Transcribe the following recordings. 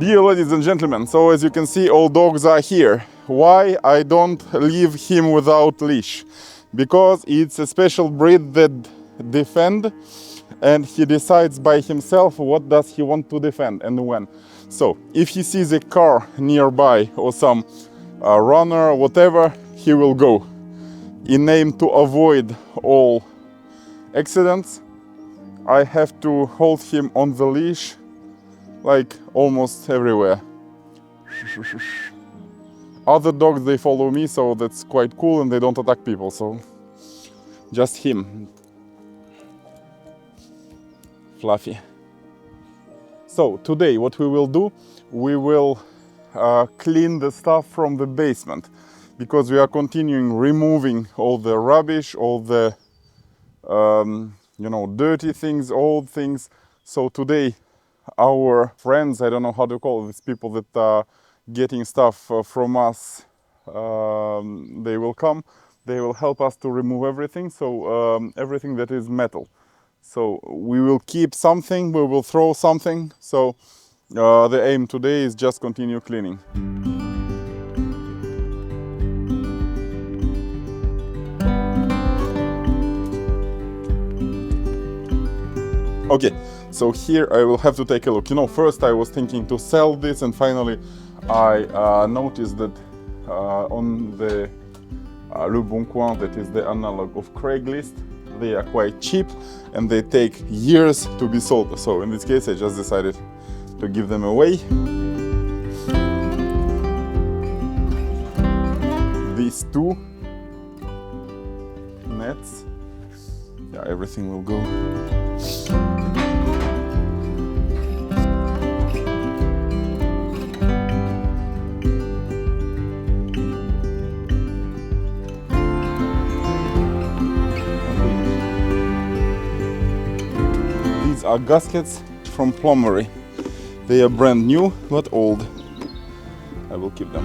Dear ladies and gentlemen, so as you can see, all dogs are here. Why I don't leave him without leash? Because it's a special breed that defend, and he decides by himself what does he want to defend and when. So if he sees a car nearby or some runner or whatever, he will go. In aim to avoid all accidents, I have to hold him on the leash like almost everywhere. Other dogs, they follow me, so that's quite cool, and they don't attack people, so just him. Fluffy. So today what we will do, we will clean the stuff from the basement, because we are continuing removing all the rubbish, all the dirty things, old things. So today our friends, I don't know how to call these people that are getting stuff from us, they will come, they will help us to remove everything, so everything that is metal. So we will keep something, we will throw something, so the aim today is just continue cleaning. Okay, so here I will have to take a look. First I was thinking to sell this, and finally I noticed that on the Le Bon Coin, that is the analog of Craigslist, they are quite cheap and they take years to be sold. So in this case I just decided to give them away. These two nets, yeah, everything will go. These are gaskets from Plumbery. They are brand new but old. I will keep them.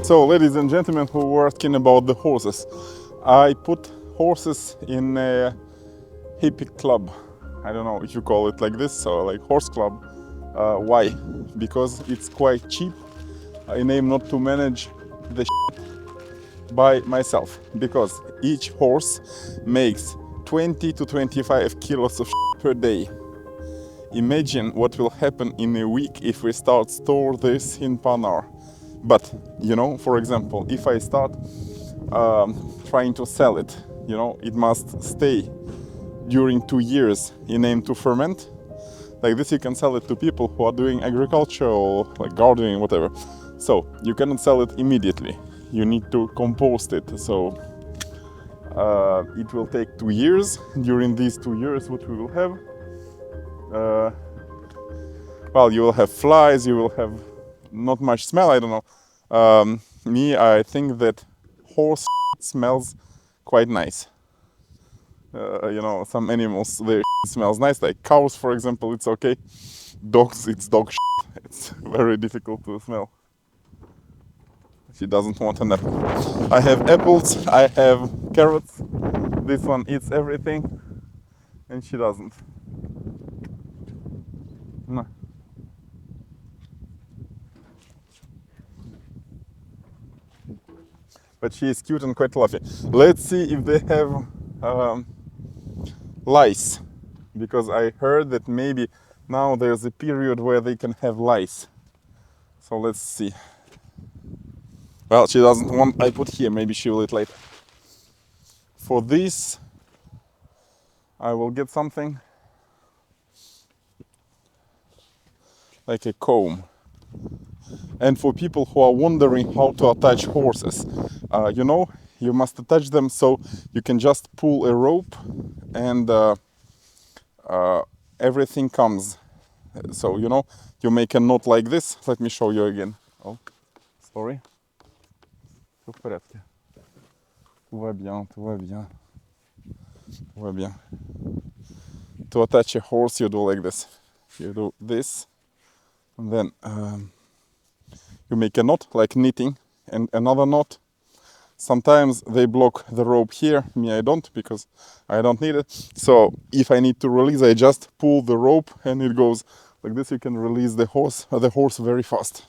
So, ladies and gentlemen who were asking about the horses, I put horses in a hippie club. I don't know if you call it like this, or like horse club. Why? Because it's quite cheap. I aim not to manage the by myself, because each horse makes 20 to 25 kilos of per day. Imagine what will happen in a week if we start store this in Pannard. But, you know, for example, if I start trying to sell it, you know, it must stay during 2 years in aim to ferment. Like this you can sell it to people who are doing agriculture or like gardening, whatever. So you cannot sell it immediately. You need to compost it. So it will take 2 years. During these 2 years, what we will have? Well, you will have flies, you will have not much smell, I don't know. I think that horse smells quite nice. You know, some animals, their smells nice, like cows, for example, it's okay. Dogs, it's dog shit. It's very difficult to smell. She doesn't want an apple. I have apples, I have carrots. This one eats everything, and she doesn't. No. But she is cute and quite fluffy. Let's see if they have lice, because I heard that maybe now there's a period where they can have lice. So let's see. Well, she doesn't want. I put here. Maybe she will eat later. For this, I will get something like a comb. And for people who are wondering how to attach horses, you know, you must attach them so you can just pull a rope and everything comes. So, you know, you make a knot like this. Let me show you again. Oh, sorry. Tout в порядке. Tout va bien, tout va bien. Tout va bien. To attach a horse, you do like this. You do this, and then you make a knot like knitting, and another knot. Sometimes they block the rope here. Me, I don't, because I don't need it. So if I need to release, I just pull the rope and it goes like this. You can release the horse very fast.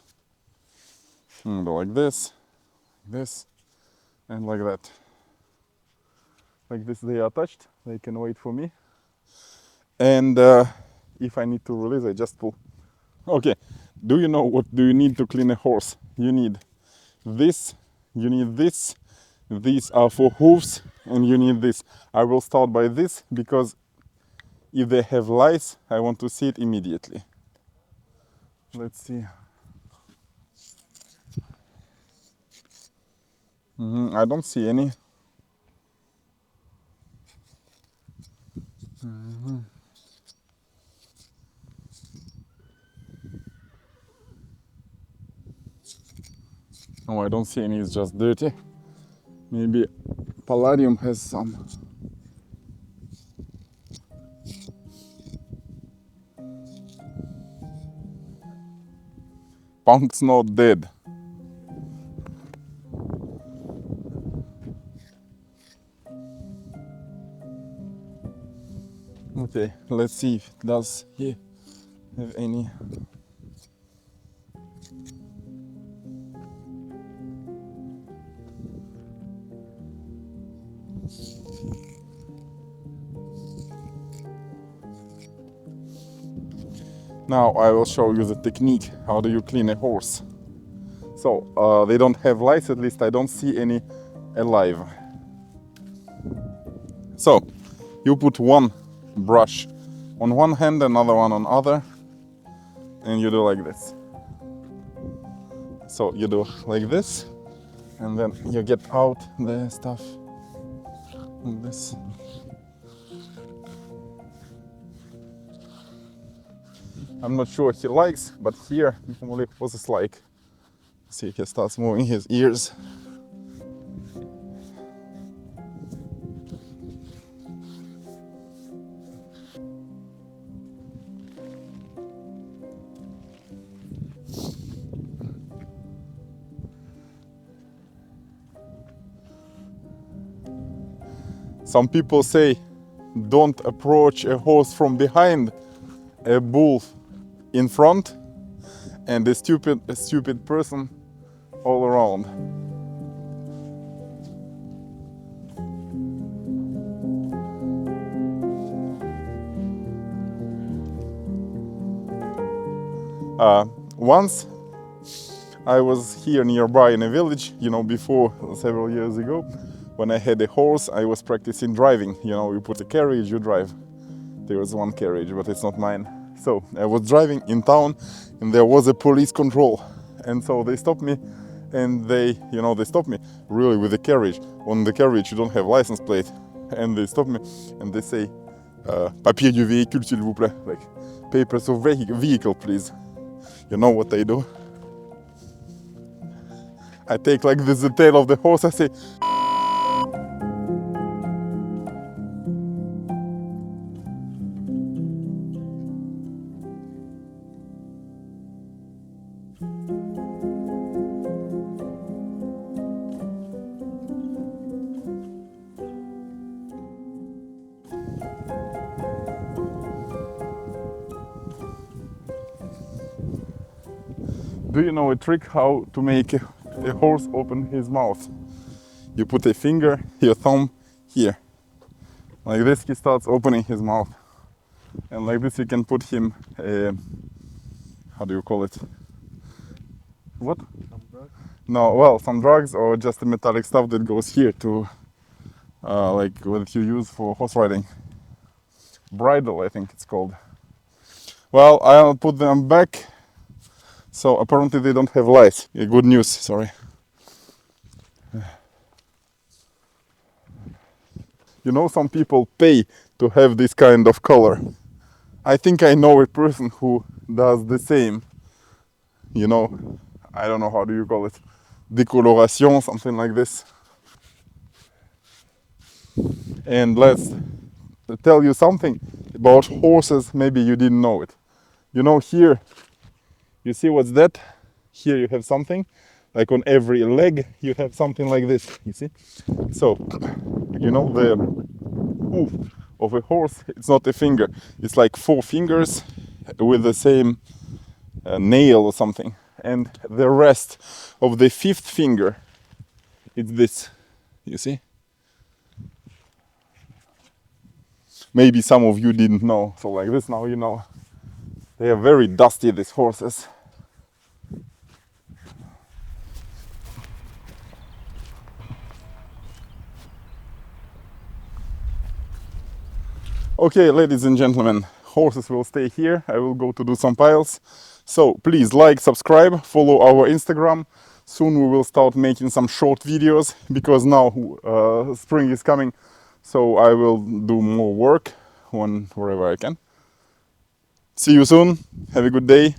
And like this, and like that. Like this, they are attached. They can wait for me. And if I need to release, I just pull. Okay. Do you know what do you need to clean a horse? You need this. You need this. These are for hooves, and you need this. I will start by this because if they have lice, I want to see it immediately. Let's see. I don't see any. No, I don't see any. It's just dirty. Maybe Palladium has some. Punk's not dead. Okay, let's see if it does he have any. Now I will show you the technique. How do you clean a horse? So they don't have lice, at least I don't see any alive. So you put one brush on one hand, another one on other, and you do like this. So you do like this, and then you get out the stuff like this. I'm not sure he likes, but here normally what it's like. See, he starts moving his ears. Some people say don't approach a horse from behind, a bull in front, and a stupid person all around. Once I was here nearby in a village, you know, before, several years ago, when I had a horse. I was practicing driving. You know, you put a carriage, you drive. There was one carriage, but it's not mine. So I was driving in town, and there was a police control, and so they stopped me, and they stopped me really with the carriage. On the carriage you don't have license plate, and they stop me and they say, papier du véhicule s'il vous plaît, like papers of vehicle please. You know what I do? I take like this the tail of the horse, I say, do you know a trick how to make a horse open his mouth? You put a finger, your thumb here. Like this he starts opening his mouth. And like this you can put him, how do you call it? What? Some drugs? No, well, some drugs or just a metallic stuff that goes here to, like what you use for horse riding. Bridle, I think it's called. Well, I'll put them back. So apparently they don't have lice. Yeah, good news, sorry. You know, some people pay to have this kind of color. I think I know a person who does the same. You know, I don't know, how do you call it? Decoloration, something like this. And let's tell you something about horses, maybe you didn't know it. You know, here, you see what's that? Here you have something, like on every leg you have something like this, you see? So, you know, the hoof of a horse, it's not a finger, it's like 4 fingers with the same nail or something. And the rest of the 5th finger, it's this, you see? Maybe some of you didn't know, so like this now you know. They are very dusty, these horses. Okay, ladies and gentlemen, horses will stay here. I will go to do some piles. So please like, subscribe, follow our Instagram. Soon we will start making some short videos because now spring is coming. So I will do more work wherever I can. See you soon. Have a good day.